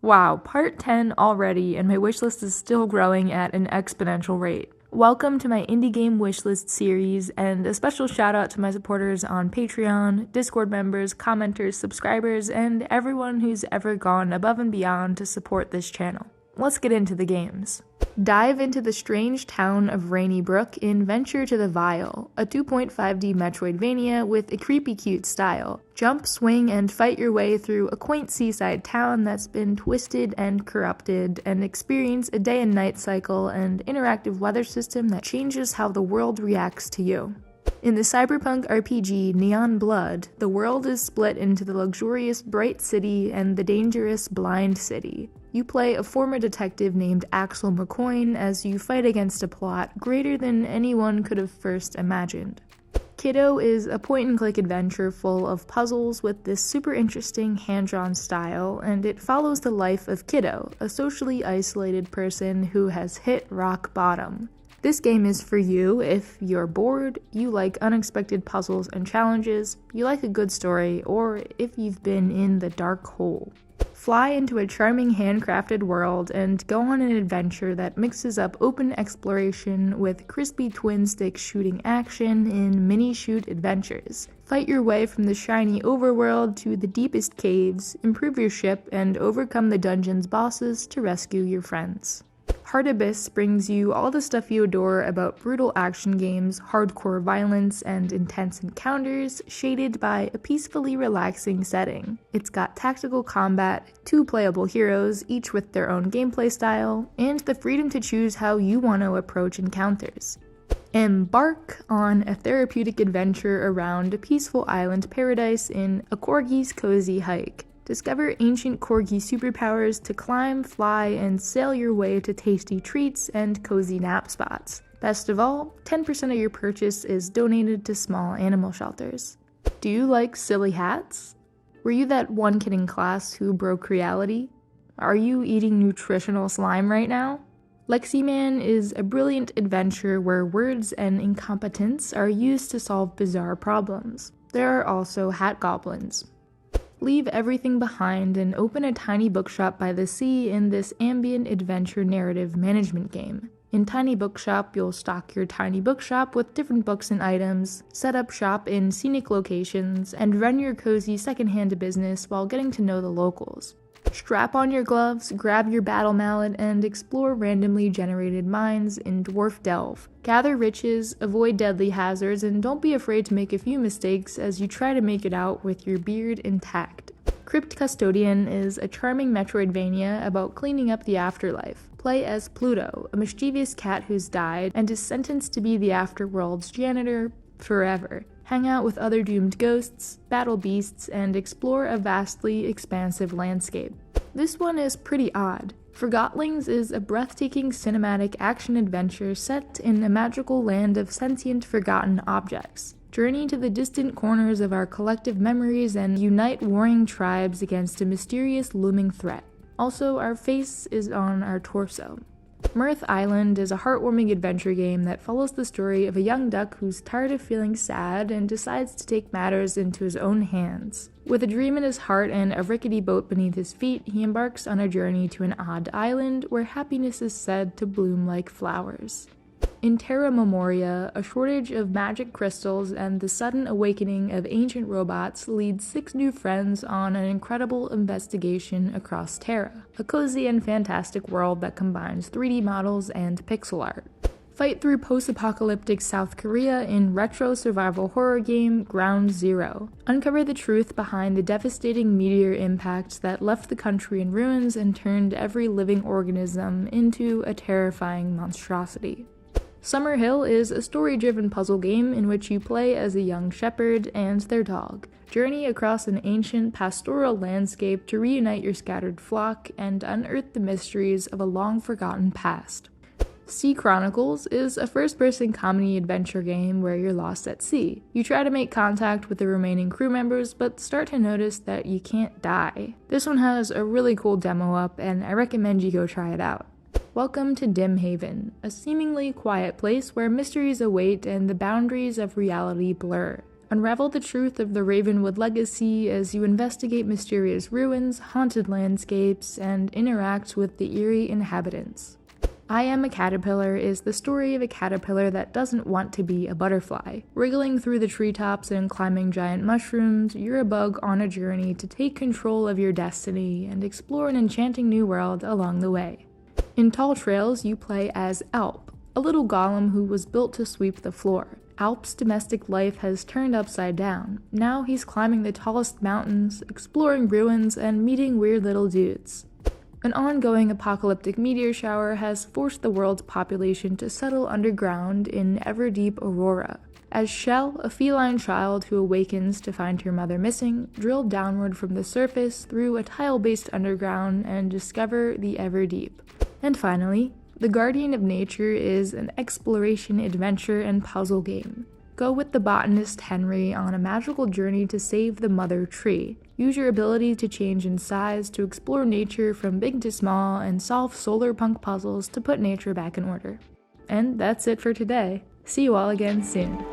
Wow, part 10 already, and my wishlist is still growing at an exponential rate. Welcome to my indie game wishlist series, and a special shout out to my supporters on Patreon, Discord members, commenters, subscribers, and everyone who's ever gone above and beyond to support this channel. Let's get into the games. Dive into the strange town of Rainy Brook in Venture to the Vile, a 2.5D Metroidvania with a creepy cute style. Jump, swing, and fight your way through a quaint seaside town that's been twisted and corrupted, and experience a day and night cycle and interactive weather system that changes how the world reacts to you. In the cyberpunk RPG Neon Blood, the world is split into the luxurious Bright City and the dangerous Blind City. You play a former detective named Axel McCoyne as you fight against a plot greater than anyone could have first imagined. Kiddo is a point-and-click adventure full of puzzles with this super interesting hand-drawn style, and it follows the life of Kiddo, a socially isolated person who has hit rock bottom. This game is for you if you're bored, you like unexpected puzzles and challenges, you like a good story, or if you've been in the dark hole. Fly into a charming handcrafted world and go on an adventure that mixes up open exploration with crispy twin-stick shooting action in mini-shoot adventures. Fight your way from the shiny overworld to the deepest caves, improve your ship, and overcome the dungeon's bosses to rescue your friends. Heart Abyss brings you all the stuff you adore about brutal action games, hardcore violence, and intense encounters, shaded by a peacefully relaxing setting. It's got tactical combat, 2 playable heroes, each with their own gameplay style, and the freedom to choose how you want to approach encounters. Embark on a therapeutic adventure around a peaceful island paradise in a corgi's cozy hike. Discover ancient corgi superpowers to climb, fly, and sail your way to tasty treats and cozy nap spots. Best of all, 10% of your purchase is donated to small animal shelters. Do you like silly hats? Were you that one kid in class who broke reality? Are you eating nutritional slime right now? Leximan is a brilliant adventure where words and incompetence are used to solve bizarre problems. There are also hat goblins. Leave everything behind and open a tiny bookshop by the sea in this ambient adventure narrative management game. In Tiny Bookshop, you'll stock your tiny bookshop with different books and items, set up shop in scenic locations, and run your cozy secondhand business while getting to know the locals. Strap on your gloves, grab your battle mallet, and explore randomly generated mines in Dwarf Delve. Gather riches, avoid deadly hazards, and don't be afraid to make a few mistakes as you try to make it out with your beard intact. Crypt Custodian is a charming Metroidvania about cleaning up the afterlife. Play as Pluto, a mischievous cat who's died and is sentenced to be the afterworld's janitor forever. Hang out with other doomed ghosts, battle beasts, and explore a vastly expansive landscape. This one is pretty odd. Forgotlings is a breathtaking cinematic action-adventure set in a magical land of sentient forgotten objects. Journey to the distant corners of our collective memories and unite warring tribes against a mysterious looming threat. Also, our face is on our torso. Mirth Island is a heartwarming adventure game that follows the story of a young duck who's tired of feeling sad and decides to take matters into his own hands. With a dream in his heart and a rickety boat beneath his feet, he embarks on a journey to an odd island where happiness is said to bloom like flowers. In Terra Memoria, a shortage of magic crystals and the sudden awakening of ancient robots lead 6 new friends on an incredible investigation across Terra, a cozy and fantastic world that combines 3D models and pixel art. Fight through post-apocalyptic South Korea in retro survival horror game Ground Zero. Uncover the truth behind the devastating meteor impact that left the country in ruins and turned every living organism into a terrifying monstrosity. Summer Hill is a story-driven puzzle game in which you play as a young shepherd and their dog. Journey across an ancient pastoral landscape to reunite your scattered flock and unearth the mysteries of a long-forgotten past. Sea Chronicles is a first-person comedy adventure game where you're lost at sea. You try to make contact with the remaining crew members, but start to notice that you can't die. This one has a really cool demo up, and I recommend you go try it out. Welcome to Dim Haven, a seemingly quiet place where mysteries await and the boundaries of reality blur. Unravel the truth of the Ravenwood legacy as you investigate mysterious ruins, haunted landscapes, and interact with the eerie inhabitants. I Am a Caterpillar is the story of a caterpillar that doesn't want to be a butterfly. Wriggling through the treetops and climbing giant mushrooms, you're a bug on a journey to take control of your destiny and explore an enchanting new world along the way. In Tall Trails, you play as Alp, a little golem who was built to sweep the floor. Alp's domestic life has turned upside down. Now he's climbing the tallest mountains, exploring ruins, and meeting weird little dudes. An ongoing apocalyptic meteor shower has forced the world's population to settle underground in Everdeep Aurora. As Shell, a feline child who awakens to find her mother missing, drill downward from the surface through a tile-based underground and discover the Everdeep. And finally, The Guardian of Nature is an exploration, adventure, and puzzle game. Go with the botanist Henry on a magical journey to save the mother tree. Use your ability to change in size to explore nature from big to small and solve solar punk puzzles to put nature back in order. And that's it for today. See you all again soon.